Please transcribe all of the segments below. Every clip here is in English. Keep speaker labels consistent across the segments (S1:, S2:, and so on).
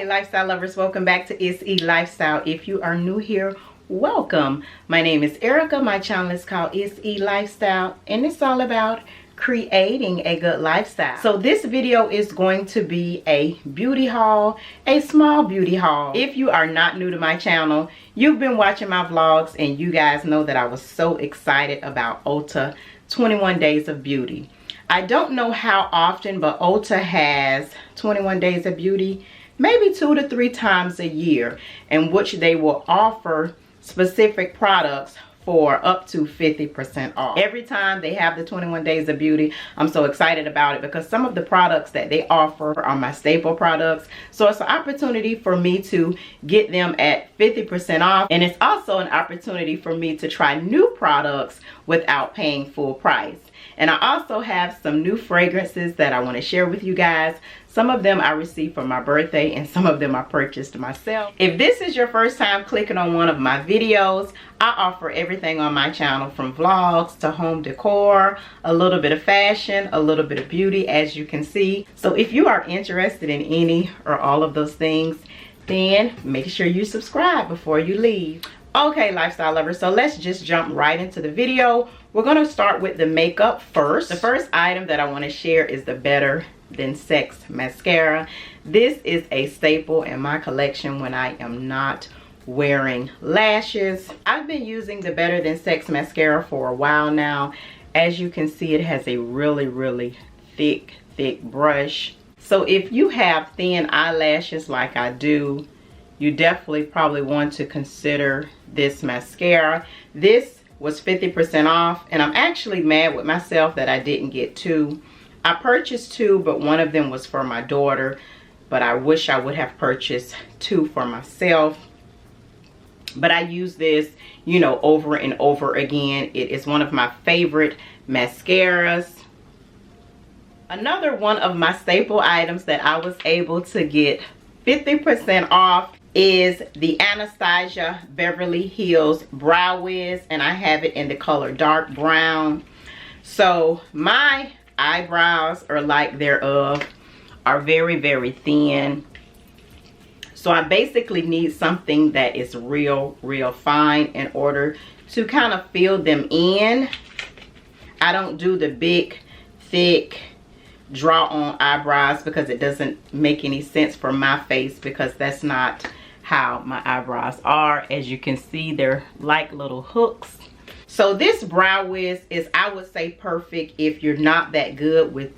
S1: Hi lifestyle lovers, welcome back to Itselifestyle. If you are new here, welcome. My name is Erica. My channel is called Itselifestyle and it's all about creating a good lifestyle. So this video is going to be a beauty haul, a small beauty haul. If you are not new to my channel, you've been watching my vlogs and you guys know that I was so excited about Ulta 21 Days of Beauty. I don't know how often, but Ulta has 21 Days of Beauty maybe 2 to 3 times a year, in which they will offer specific products for up to 50% off. Every time they have the 21 Days of Beauty, I'm so excited about it because some of the products that they offer are my staple products. So it's an opportunity for me to get them at 50% off. And it's also an opportunity for me to try new products without paying full price. And I also have some new fragrances that I want to share with you guys. Some of them I received for my birthday and some of them I purchased myself. If this is your first time clicking on one of my videos, I offer everything on my channel from vlogs to home decor, a little bit of fashion, a little bit of beauty, as you can see. So if you are interested in any or all of those things, then make sure you subscribe before you leave. Okay, lifestyle lovers, so let's just jump right into the video. We're going to start with the makeup first. The first item that I want to share is the Better Than Sex mascara. This is a staple in my collection when I am not wearing lashes. I've been using the Better Than Sex mascara for a while now. As you can see, it has a really thick brush. So if you have thin eyelashes like I do, you definitely probably want to consider this mascara. This was 50% off, and I'm actually mad with myself that I didn't get 2. I purchased 2, but one of them was for my daughter, but I wish I would have purchased 2 for myself. But I use this, you know, over and over again. It is one of my favorite mascaras. Another one of my staple items that I was able to get 50% off is the Anastasia Beverly Hills Brow Wiz, and I have it in the color dark brown. So my eyebrows, or like thereof, are very thin. So I basically need something that is real fine in order to kind of fill them in. I don't do the big thick draw on eyebrows because it doesn't make any sense for my face, because that's not how my eyebrows are. As you can see, they're like little hooks. So this Brow Wiz is, I would say, perfect if you're not that good with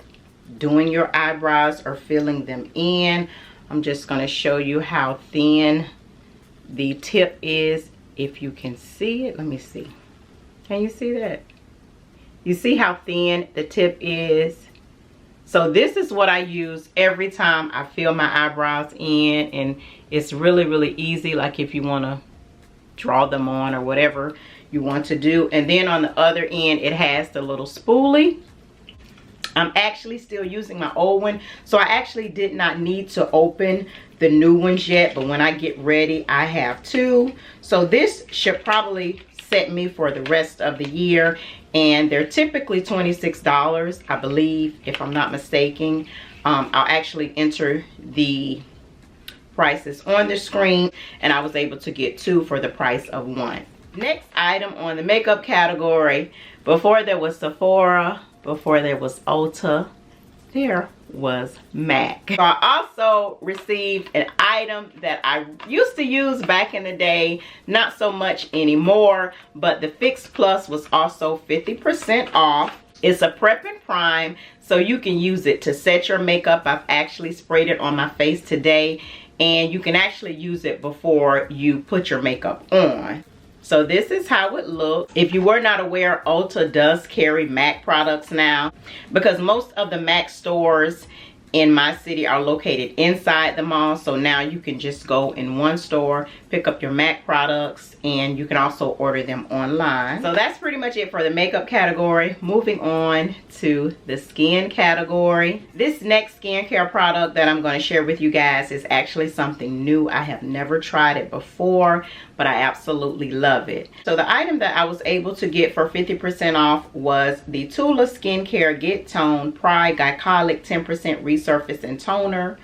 S1: doing your eyebrows or filling them in. I'm just going to show you how thin the tip is. If you can see it, let me see. Can you see that? You see how thin the tip is? So this is what I use every time I fill my eyebrows in, and it's really easy, like if you want to draw them on or whatever you want to do. And then on the other end, it has the little spoolie. I'm actually still using my old one, so I actually did not need to open the new ones yet, but when I get ready, I have 2. So this should probably set me for the rest of the year, and they're typically $26, I believe, if I'm not mistaken. I'll actually enter the prices on the screen, and I was able to get 2 for the price of 1. Next item on the makeup category, before there was Sephora, before there was Ulta, there was MAC. So I also received an item that I used to use back in the day, not so much anymore, but the Fix Plus was also 50% off. It's a prep and prime, so you can use it to set your makeup. I've actually sprayed it on my face today, and you can actually use it before you put your makeup on. So this is how it looks. If you were not aware, Ulta does carry MAC products now, because most of the MAC stores in my city are located inside the mall. So now you can just go in one store, pick up your MAC products, and you can also order them online. So that's pretty much it for the makeup category. Moving on to the skin category. This next skincare product that I'm going to share with you guys is actually something new. I have never tried it before, but I absolutely love it. So the item that I was able to get for 50% off was the Tula Skincare Get Tone Glycolic 10% Resurfacing Toner.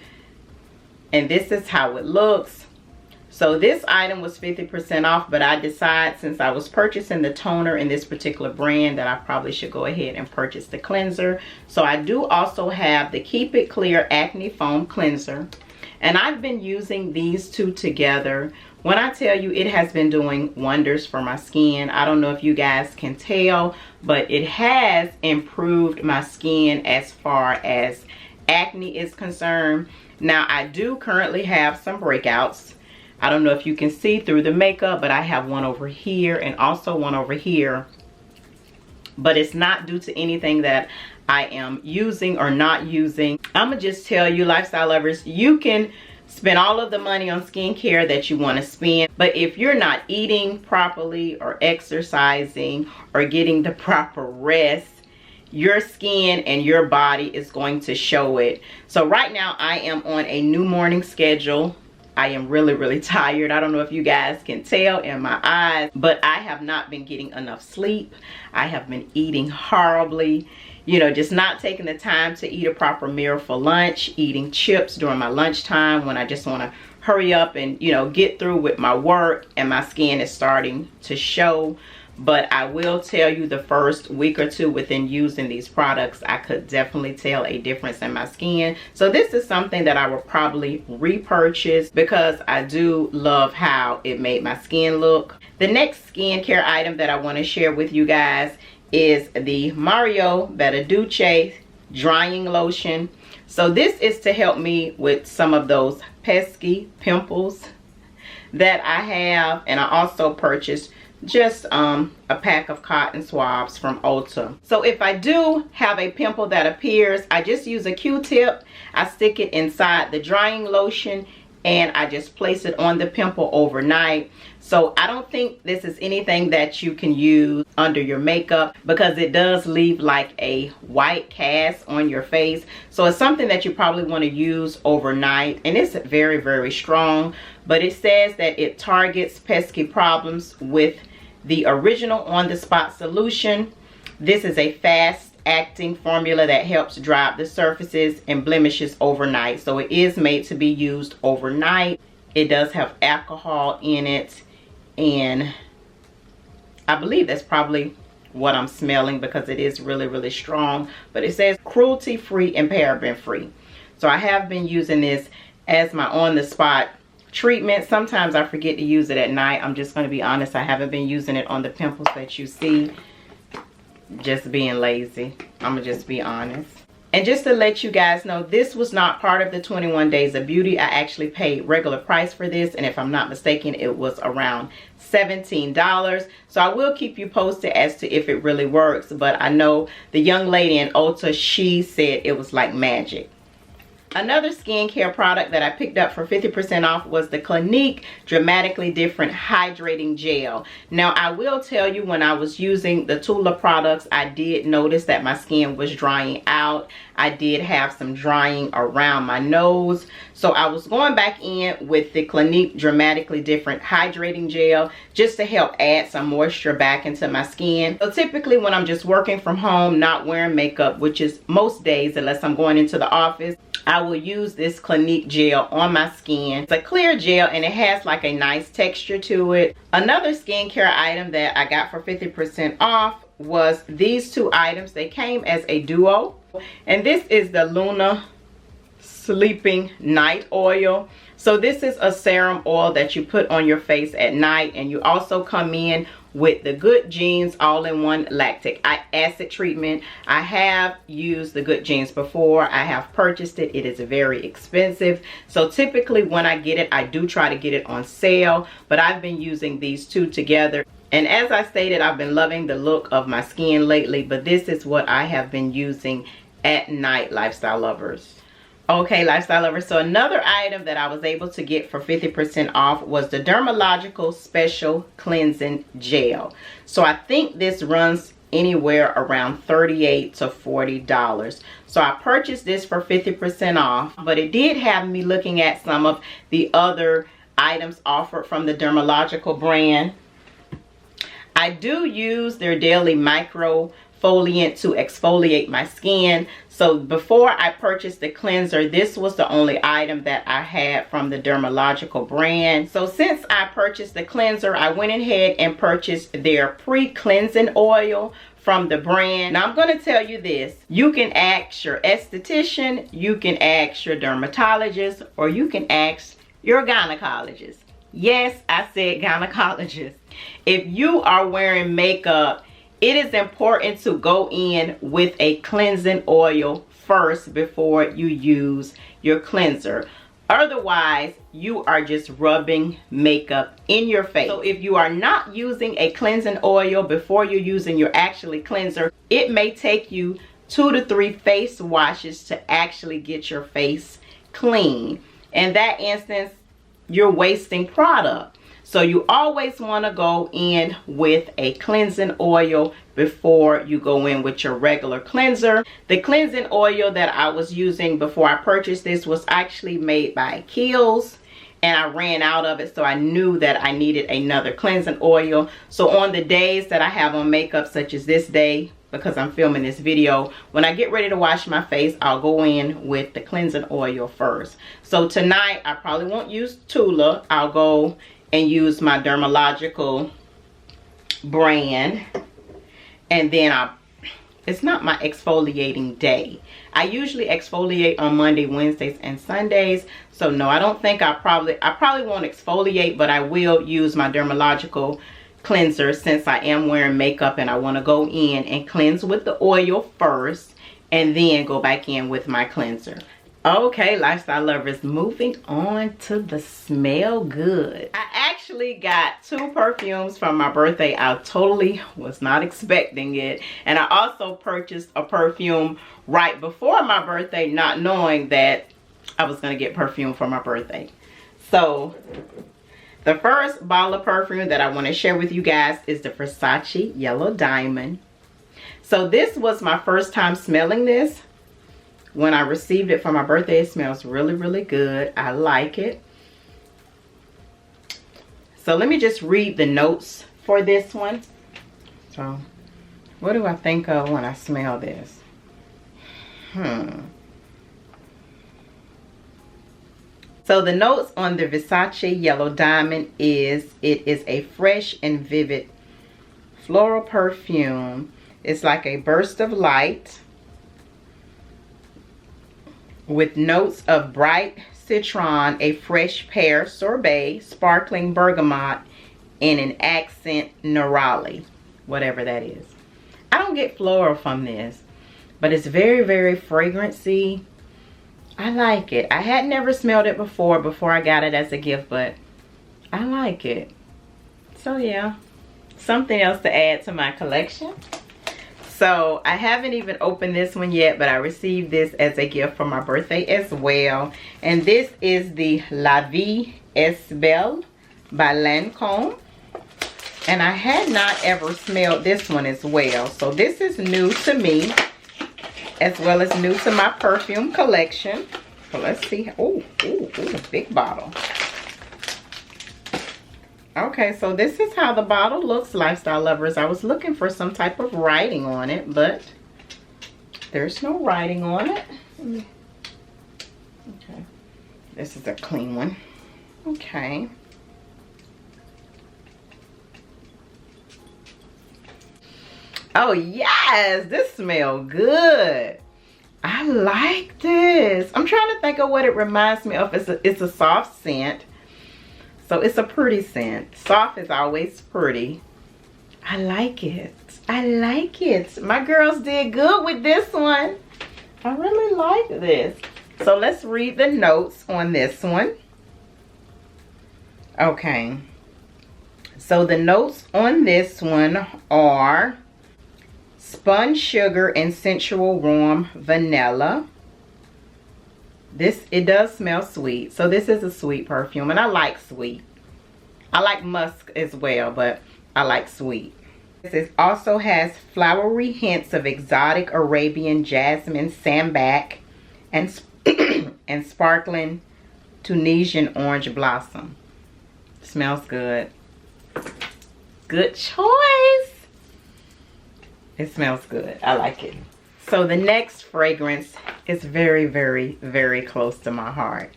S1: and this is how it looks. So this item was 50% off, but I decided since I was purchasing the toner in this particular brand that I probably should go ahead and purchase the cleanser. So I do also have the Keep It Clear Acne Foam Cleanser, and I've been using these two together. When I tell you, it has been doing wonders for my skin. I don't know if you guys can tell, but it has improved my skin as far as acne is concerned. Now, I do currently have some breakouts. I don't know if you can see through the makeup, but I have one over here and also one over here. But it's not due to anything that I am using or not using. I'm gonna just tell you, lifestyle lovers, you can spend all of the money on skincare that you want to spend, but if you're not eating properly or exercising or getting the proper rest, your skin and your body is going to show it. So right now I am on a new morning schedule. I am really tired. I don't know if you guys can tell in my eyes, but I have not been getting enough sleep. I have been eating horribly, you know, just not taking the time to eat a proper meal for lunch, eating chips during my lunchtime when I just want to hurry up and, you know, get through with my work, and my skin is starting to show. But I will tell you, the first week or two within using these products, I could definitely tell a difference in my skin. So this is something that I will probably repurchase because I do love how it made my skin look. The next skincare item that I want to share with you guys is the Mario Badescu drying lotion. So this is to help me with some of those pesky pimples that I have, and I also purchased just a pack of cotton swabs from Ulta. So if I do have a pimple that appears, I just use a Q-tip, I stick it inside the drying lotion, and I just place it on the pimple overnight. So I don't think this is anything that you can use under your makeup because it does leave like a white cast on your face. So it's something that you probably want to use overnight, and it's very strong, but it says that it targets pesky problems with the original on the spot solution. This is a fast acting formula that helps dry up the surfaces and blemishes overnight. So it is made to be used overnight. It does have alcohol in it, and I believe that's probably what I'm smelling because it is really strong. But it says cruelty free and paraben free. So I have been using this as my on the spot treatment. Sometimes I forget to use it at night. I'm just going to be honest, I haven't been using it on the pimples that you see. Just being lazy. I'm gonna just be honest. And just to let you guys know, this was not part of the 21 Days of Beauty. I actually paid regular price for this, and if I'm not mistaken, it was around $17. So I will keep you posted as to if it really works, but I know the young lady in Ulta, she said it was like magic. Another skincare product that I picked up for 50% off was the Clinique Dramatically Different Hydrating Gel. Now, I will tell you, when I was using the Tula products, I did notice that my skin was drying out. I did have some drying around my nose. So I was going back in with the Clinique Dramatically Different Hydrating Gel just to help add some moisture back into my skin. So typically when I'm just working from home, not wearing makeup, which is most days unless I'm going into the office, I will use this Clinique gel on my skin. It's a clear gel and it has like a nice texture to it. Another skincare item that I got for 50% off was these two items. They came as a duo. And this is the Luna Sleeping Night Oil. So this is a serum oil that you put on your face at night, and you also come in with the Good Genes all-in-one lactic acid treatment. I have used the Good Genes before. I have purchased it. It is very expensive. So typically when I get it, I do try to get it on sale, but I've been using these two together. And as I stated, I've been loving the look of my skin lately, but this is what I have been using at night, lifestyle lovers. Okay, lifestyle lovers, so another item that I was able to get for 50% off was the Dermalogica Special Cleansing Gel. So I think this runs anywhere around $38 to $40. So I purchased this for 50% off, but it did have me looking at some of the other items offered from the Dermalogica brand. I do use their daily micro exfoliant to exfoliate my skin. So before I purchased the cleanser, this was the only item that I had from the Dermalogica brand. So since I purchased the cleanser, I went ahead and purchased their pre-cleansing oil from the brand. Now I'm going to tell you this. You can ask your esthetician, you can ask your dermatologist, or you can ask your gynecologist. Yes, I said gynecologist. If you are wearing makeup, it is important to go in with a cleansing oil first before you use your cleanser. Otherwise, you are just rubbing makeup in your face. So if you are not using a cleansing oil before you're using your actual cleanser, it may take you 2 to 3 face washes to actually get your face clean. In that instance, you're wasting product. So you always want to go in with a cleansing oil before you go in with your regular cleanser. The cleansing oil that I was using before I purchased this was actually made by Kiehl's, and I ran out of it, so I knew that I needed another cleansing oil. So on the days that I have on makeup, such as this day, because I'm filming this video, when I get ready to wash my face, I'll go in with the cleansing oil first. So tonight I probably won't use Tula. I'll go and use my Dermalogica brand, and then it's not my exfoliating day. I usually exfoliate on Monday, Wednesdays, and Sundays. So no, I don't think I probably won't exfoliate, but I will use my Dermalogica cleanser since I am wearing makeup and I want to go in and cleanse with the oil first and then go back in with my cleanser. Okay, lifestyle lovers, moving on to the smell good. I actually got 2 perfumes from my birthday. I totally was not expecting it. And I also purchased a perfume right before my birthday, not knowing that I was going to get perfume for my birthday. So the first bottle of perfume that I want to share with you guys is the Versace Yellow Diamond. So this was my first time smelling this. When I received it for my birthday, it smells really, really good. I like it. So let me just read the notes for this one. So what do I think of when I smell this? So the notes on the Versace Yellow Diamond is, it is a fresh and vivid floral perfume. It's like a burst of light with notes of bright citron, a fresh pear sorbet, sparkling bergamot, and an accent neroli, whatever that is. I don't get floral from this, but it's very, very fragrancy. I like it. I had never smelled it before I got it as a gift, but I like it. So yeah, something else to add to my collection. So I haven't even opened this one yet, but I received this as a gift for my birthday as well. And this is the Lancôme Vie Est Belle by Lancôme. And I had not ever smelled this one as well. So this is new to me, as well as new to my perfume collection. So let's see. Oh, a big bottle. Okay, so this is how the bottle looks, lifestyle lovers. I was looking for some type of writing on it, but there's no writing on it. Okay, this is a clean one. Okay. Oh yes, this smells good. I like this. I'm trying to think of what it reminds me of. It's a soft scent. So it's a pretty scent. Soft is always pretty. I like it. I like it. My girls did good with this one. I really like this. So let's read the notes on this one. Okay. So the notes on this one are spun sugar and sensual warm vanilla. It does smell sweet. So this is a sweet perfume, and I like sweet. I like musk as well, but I like sweet. This also has flowery hints of exotic Arabian jasmine, sambac, and sparkling Tunisian orange blossom. Smells good. Good choice. It smells good. I like it. So the next fragrance is very, very, very close to my heart.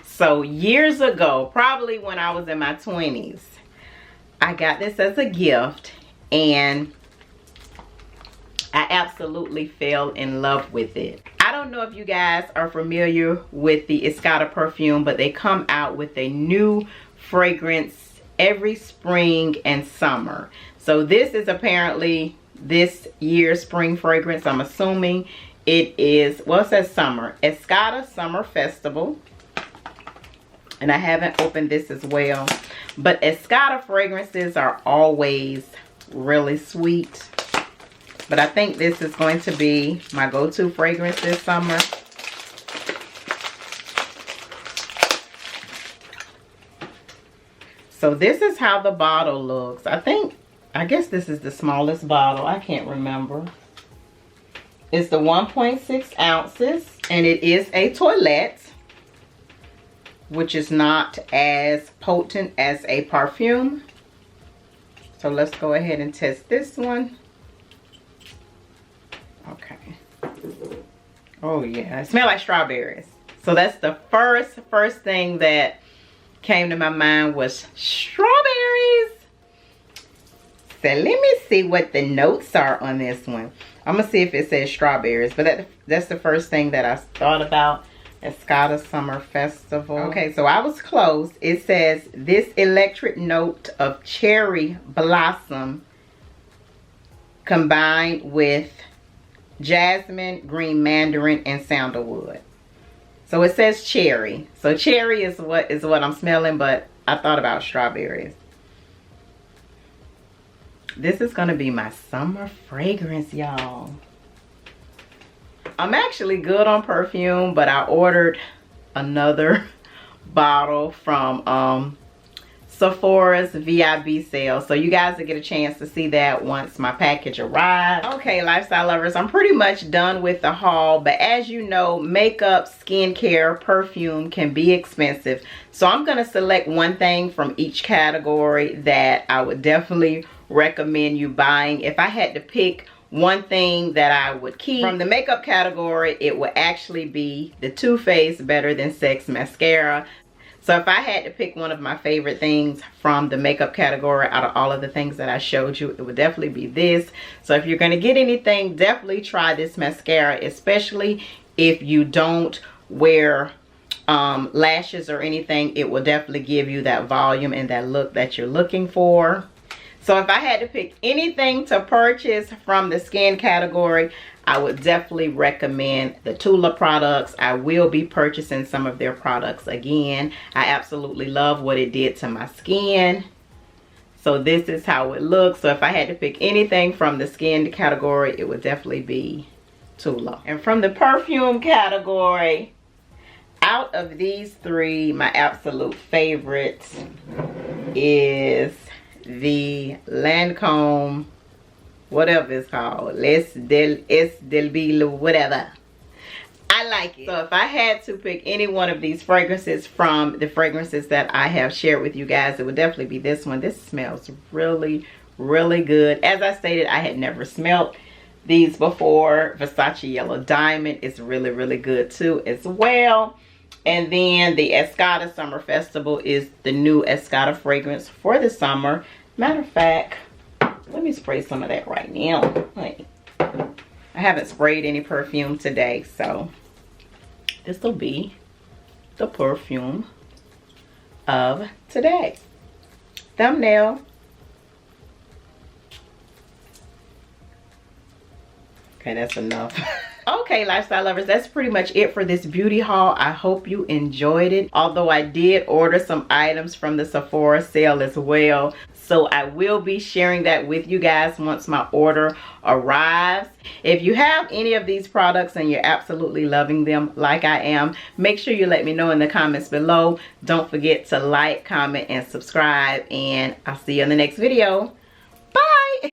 S1: So years ago, probably when I was in my 20s, I got this as a gift and I absolutely fell in love with it. I don't know if you guys are familiar with the Escada perfume, but they come out with a new fragrance every spring and summer. So this is apparently this year's spring fragrance. I'm assuming it is, well, it says summer. Escada Summer Festival. And I haven't opened this as well. But Escada fragrances are always really sweet. But I think this is going to be my go-to fragrance this summer. So this is how the bottle looks. I guess this is the smallest bottle. I can't remember. It's the 1.6 ounces. And it is a toilette, which is not as potent as a perfume. So let's go ahead and test this one. Okay. Oh yeah, it smells like strawberries. So that's the first thing that came to my mind was strawberries. So let me see what the notes are on this one. I'm gonna see if it says strawberries, but that's the first thing that I thought about. Escada Summer Festival. Okay, so I was close. It says this electric note of cherry blossom combined with jasmine, green mandarin, and sandalwood. So it says cherry. So cherry is what I'm smelling, but I thought about strawberries. This is gonna be my summer fragrance, y'all. I'm actually good on perfume, but I ordered another bottle from Sephora's VIB sale. So you guys will get a chance to see that once my package arrives. Okay, lifestyle lovers, I'm pretty much done with the haul. But as you know, makeup, skincare, perfume can be expensive. So I'm going to select one thing from each category that I would definitely recommend you buying. If I had to pick one thing that I would keep from the makeup category, it would actually be the Too Faced Better Than Sex mascara. So if I had to pick one of my favorite things from the makeup category out of all of the things that I showed you, it would definitely be this. So if you're going to get anything, definitely try this mascara, especially if you don't wear lashes or anything. It will definitely give you that volume and that look that you're looking for. So if I had to pick anything to purchase from the skin category, I would definitely recommend the Tula products. I will be purchasing some of their products again. I absolutely love what it did to my skin. So this is how it looks. So if I had to pick anything from the skin category, it would definitely be Tula. And from the perfume category, out of these three, my absolute favorite is the Lancôme, whatever it's called, whatever. I like it. So if I had to pick any one of these fragrances from the fragrances that I have shared with you guys, it would definitely be this one. This smells really, really good. As I stated, I had never smelled these before. Versace Yellow Diamond is really, really good too as well. And then the Escada Summer Festival is the new Escada fragrance for the summer. Matter of fact, let me spray some of that right now. Wait. I haven't sprayed any perfume today, so this will be the perfume of today. Thumbnail. Okay, that's enough. Okay, lifestyle lovers, that's pretty much it for this beauty haul. I hope you enjoyed it. Although I did order some items from the Sephora sale as well. So I will be sharing that with you guys once my order arrives. If you have any of these products and you're absolutely loving them like I am, make sure you let me know in the comments below. Don't forget to like, comment, and subscribe. And I'll see you in the next video.